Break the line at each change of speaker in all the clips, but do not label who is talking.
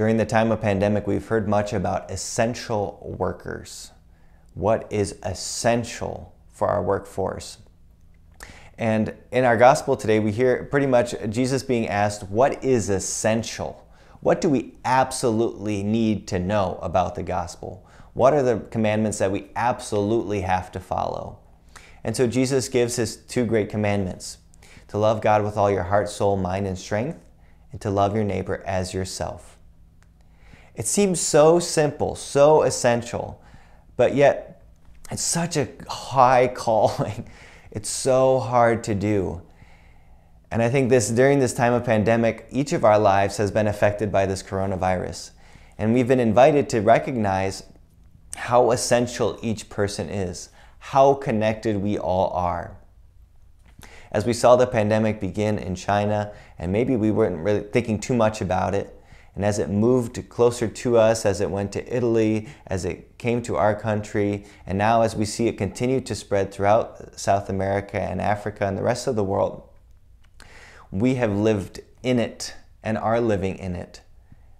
During the time of pandemic, we've heard much about essential workers. What is essential for our workforce? And in our gospel today, we hear pretty much Jesus being asked, what is essential? What do we absolutely need to know about the gospel? What are the commandments that we absolutely have to follow? And so Jesus gives his two great commandments: to love God with all your heart, soul, mind, and strength, and to love your neighbor as yourself. It seems so simple, so essential, but yet it's such a high calling. It's so hard to do. And I think during this time of pandemic, each of our lives has been affected by this coronavirus. And we've been invited to recognize how essential each person is, how connected we all are. As we saw the pandemic begin in China, and maybe we weren't really thinking too much about it, and as it moved closer to us, as it went to Italy, as it came to our country, and now as we see it continue to spread throughout South America and Africa and the rest of the world, we have lived in it and are living in it.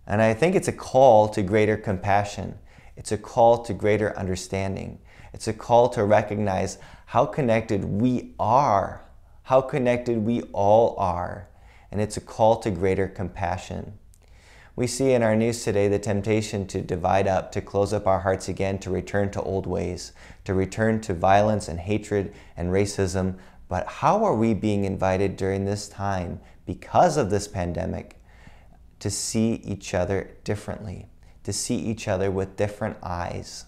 And I think it's a call to greater compassion. It's a call to greater understanding. It's a call to recognize how connected we are, how connected we all are. And it's a call to greater compassion. We see in our news today the temptation to divide up, to close up our hearts again, to return to old ways, to return to violence and hatred and racism. But how are we being invited during this time, because of this pandemic, to see each other differently, to see each other with different eyes?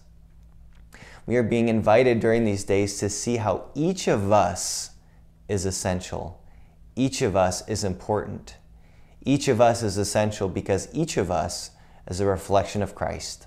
We are being invited during these days to see how each of us is essential. Each of us is important. Each of us is essential because each of us is a reflection of Christ.